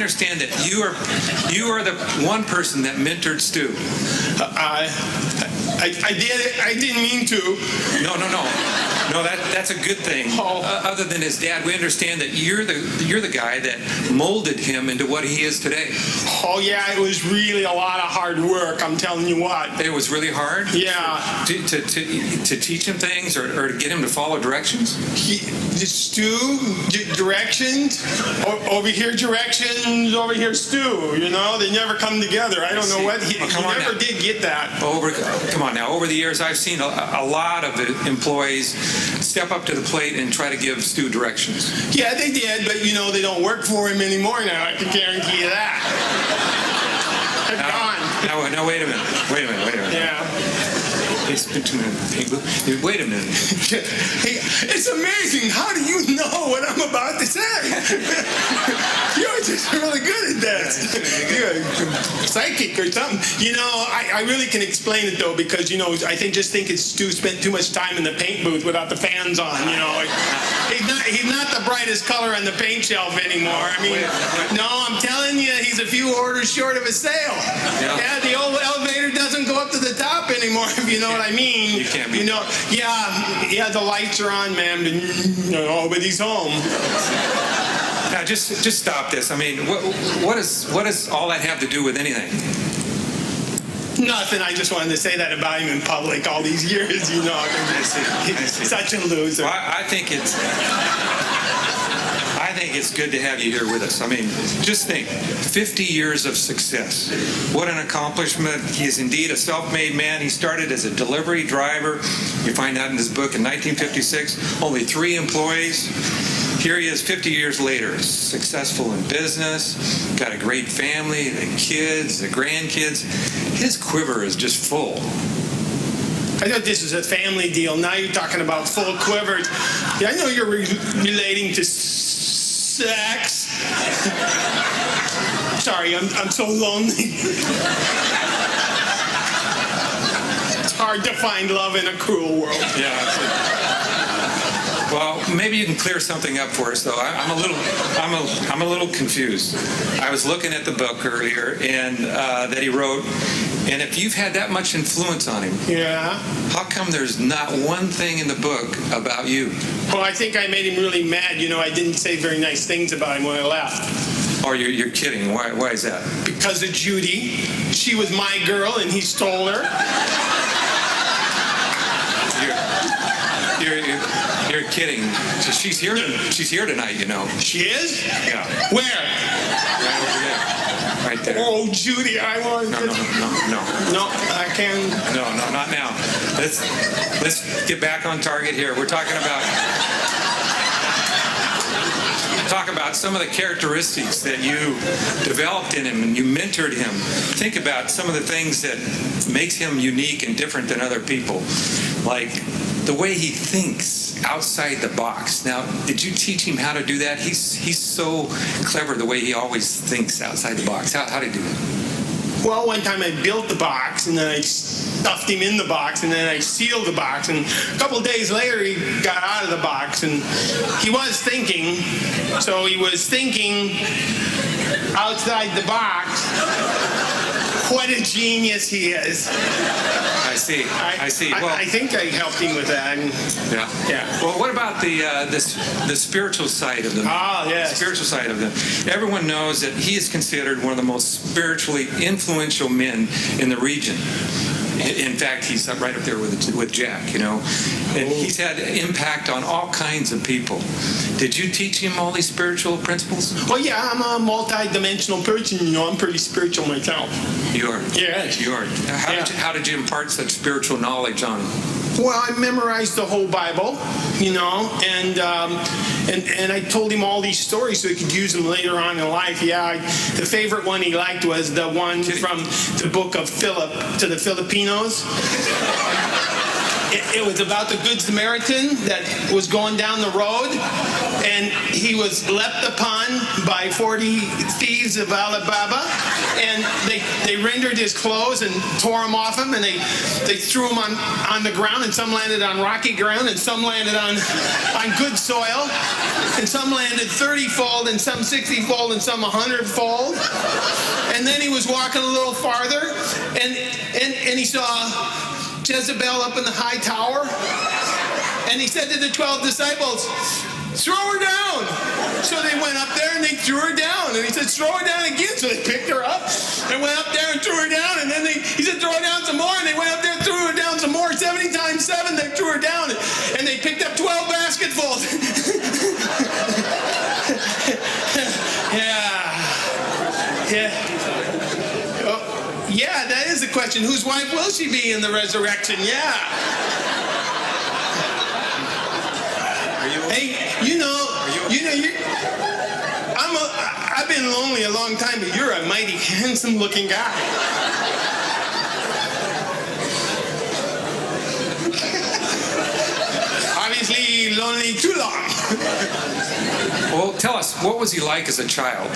understand that you are the one person that mentored Stu. I did it. I didn't mean to. No. That's a good thing. Other than his dad, we understand that you're the guy that molded him into what he is today. Oh yeah, it was really a lot of hard work. I'm telling you what. It was really hard. Yeah. To teach him things or to get him to follow directions. Stu, directions. Over here, directions. Over here, Stu. You know, they never come together. I don't know what he never did get that. Come on now. Over the years, I've seen a lot of employees step up to the plate and try to give Stu directions. Yeah, they did, but you know they don't work for him anymore now. I can guarantee you that. They're gone. Now, wait a minute. Yeah. Wait a minute. Hey, it's amazing. How do you know what I'm about to say? You're just really good at that. You're a psychic or something. You know, I really can explain it though, because you know, I just think it's Stu spent too much time in the paint booth without the fans on. You know, he's not the brightest color on the paint shelf anymore. I mean, no, I'm telling you, he's a few orders short of a sale. Yeah, the old elevator doesn't go up to the top anymore. If you know what I mean. You can't be. You know, yeah, the lights are on, man, but but he's home. Now, just stop this. I mean, what does all that have to do with anything? Nothing. I just wanted to say that about him in public all these years. You know, I see. Such a loser. Well, I think it's good to have you here with us. I mean, just think, 50 years of success. What an accomplishment. He is indeed a self-made man. He started as a delivery driver. You find out in his book in 1956, only 3 employees. Here he is 50 years later, successful in business, got a great family, the kids, the grandkids. His quiver is just full. I thought this was a family deal. Now you're talking about full quivers. Yeah, I know you're relating to sex. Sorry, I'm so lonely. It's hard to find love in a cruel world. Yeah. Well, maybe you can clear something up for us, though. I'm a little confused. I was looking at the book earlier and that he wrote, and if you've had that much influence on him, yeah, how come there's not one thing in the book about you? Well, I think I made him really mad. You know, I didn't say very nice things about him when I left. Oh, you're kidding. Why is that? Because of Judy. She was my girl, and he stole her. You're kidding. So she's here tonight, you know. She is? Yeah. Where? Right over there. Right there. Oh, Judy, I want No, I can't. No, not now. Let's get back on target here. We're talking about some of the characteristics that you developed in him and you mentored him. Think about some of the things that makes him unique and different than other people. Like the way he thinks outside the box. Now, did you teach him how to do that? He's so clever the way he always thinks outside the box. How did he do that? Well, one time I built the box and then I stuffed him in the box and then I sealed the box, and a couple of days later he got out of the box and he was thinking, so he was thinking outside the box. What a genius he is. I see. Well, I think I helped him with that. Yeah. Well, what about the spiritual side of them? Ah, yes. Spiritual side of them. Everyone knows that he is considered one of the most spiritually influential men in the region. In fact, he's right up there with Jack, you know. And he's had impact on all kinds of people. Did you teach him all these spiritual principles? Well, yeah, I'm a multi-dimensional person. You know, I'm pretty spiritual myself. You are? Yes. You are. How did you impart such spiritual knowledge on him? Well, I memorized the whole Bible, you know, and I told him all these stories so he could use them later on in life. Yeah, the favorite one he liked was the one from the book of Philip to the Filipinos. It was about the Good Samaritan that was going down the road, and he was leapt upon by 40 thieves of Alibaba, and they rendered his clothes and tore him off him, and they threw him on the ground, and some landed on rocky ground, and some landed on good soil, and some landed 30-fold, and some 60-fold, and some 100-fold. And then he was walking a little farther, and he saw Jezebel up in the high tower, and he said to the 12 disciples, "Throw her down." So they went up there and they threw her down, and he said, "Throw her down again." So they picked her up and went up there and threw her down, and then he said, "Throw her down some more," and they went up there and threw her down some more. 70 times 7 they threw her down, and they picked up 12 basketfuls. Yeah, that is the question. Whose wife will she be in the resurrection? Yeah. Hey, I've been lonely a long time, but you're a mighty handsome-looking guy. Obviously, lonely too long. Well, tell us, what was he like as a child?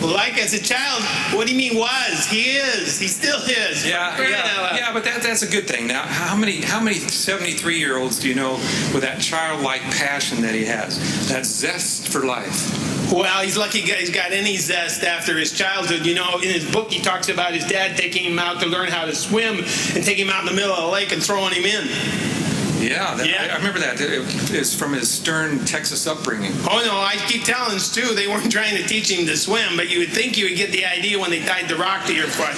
Like as a child? What do you mean was? He is. He still is. Yeah, but that's a good thing. Now, how many 73-year-olds do you know with that childlike passion that he has, that zest for life? Well, he's lucky he's got any zest after his childhood. You know, in his book, he talks about his dad taking him out to learn how to swim and taking him out in the middle of the lake and throwing him in. Yeah, I remember that. It's from his stern Texas upbringing. Oh, no, I keep telling Stu they weren't trying to teach him to swim, but you would think you would get the idea when they tied the rock to your foot.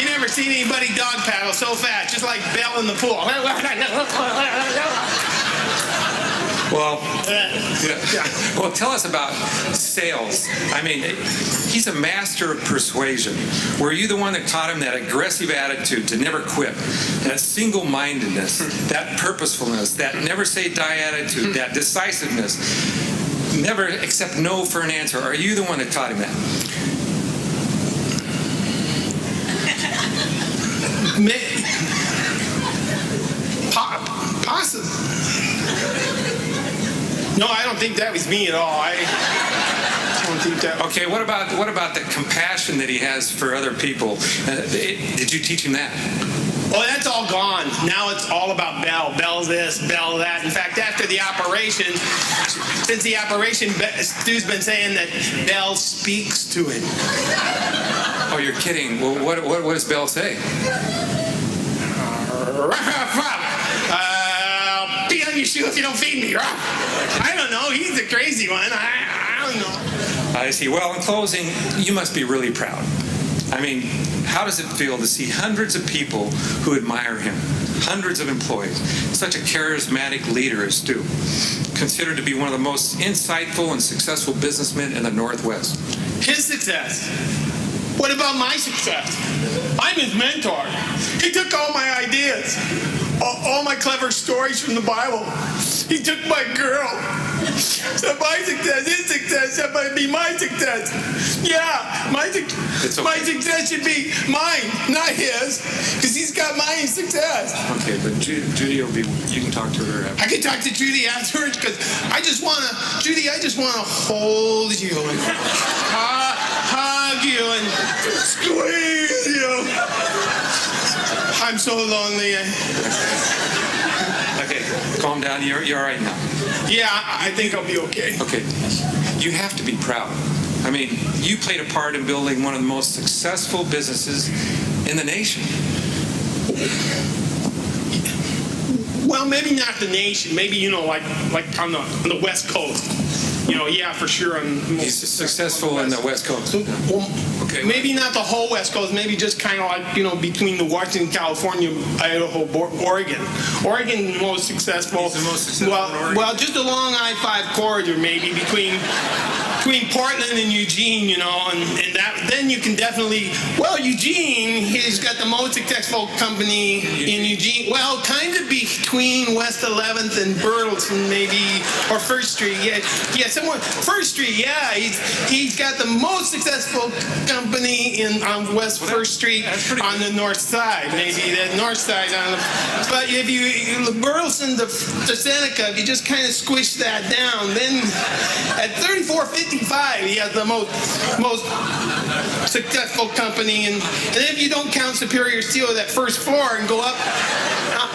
You never seen anybody dog paddle so fast, just like Belle in the pool. Well, well, tell us about sales. I mean, he's a master of persuasion. Were you the one that taught him that aggressive attitude to never quit, that single-mindedness, that purposefulness, that never say die attitude, that decisiveness, never accept no for an answer? Are you the one that taught him that? Possibly. No, I don't think that was me at all. I don't think that. Okay, what about the compassion that he has for other people? Did you teach him that? Oh, that's all gone. Now it's all about Belle. Belle this, Belle that. In fact, after the operation, since the operation, Stu's been saying that Belle speaks to him. Oh, you're kidding. Well, what does Belle say? Be on your shoe if you don't feed me. I don't know. He's the crazy one. I don't know. I see. Well, in closing, you must be really proud. I mean, how does it feel to see hundreds of people who admire him, hundreds of employees, such a charismatic leader as Stu, considered to be one of the most insightful and successful businessmen in the Northwest? His success. What about my success? I'm his mentor. He took all my ideas, all my clever stories from the Bible. He took my girl. So my success, his success, that might be my success. Yeah, my success should be mine, not his, because he's got my success. Okay, but Judy will be. You can talk to her after. I can talk to Judy afterwards because I just want to hold you and hug you and squeeze you. I'm so lonely. Okay, calm down. You're all right now. Yeah, I think I'll be okay. Okay, you have to be proud. I mean, you played a part in building one of the most successful businesses in the nation. Well, maybe not the nation. Maybe, like on the West Coast. Yeah, for sure. He's successful in the West Coast. Well, okay. Maybe not the whole West Coast. Maybe just kind of like, between the Washington, California, Idaho, Oregon. Oregon the most successful. He's the most successful in Oregon. Well, just along I-5 corridor, maybe between Portland and Eugene, and that. Then you can definitely. Well, Eugene, he's got the most successful company in Eugene. Well, kind of between between West 11th and Bertelsmann, maybe, or First Street. Yeah, somewhere. First Street. Yeah, he's got the most successful company on West First Street on the north side. Maybe the north side on the. But if you Bertelsmann to Seneca, if you just kind of squish that down, then at 3455, he has the most successful company, and if you don't count Superior Steel, that first floor, and go up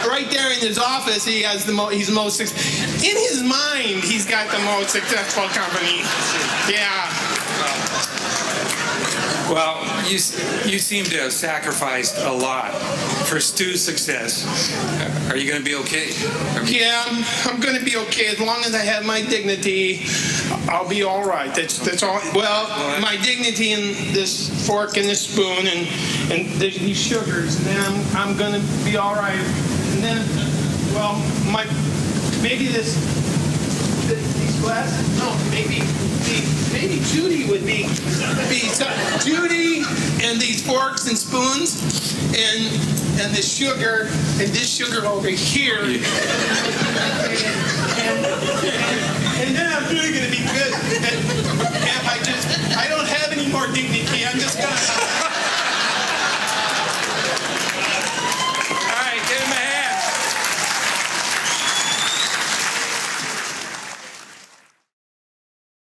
right there in his office, he's the most in his mind, he's got the most successful company. Yeah. Well, you seem to have sacrificed a lot for Stu's success. Are you going to be okay? Yeah, I'm going to be okay as long as I have my dignity. I'll be all right. That's all. Well, my dignity in this fork and this spoon and these sugars, and then I'm going to be all right. And then, well, maybe these glasses. No, maybe Judy would be Judy and these forks and spoons and this sugar over here. And then I'm really going to be good. And if I don't have any more dignity, I'm just going to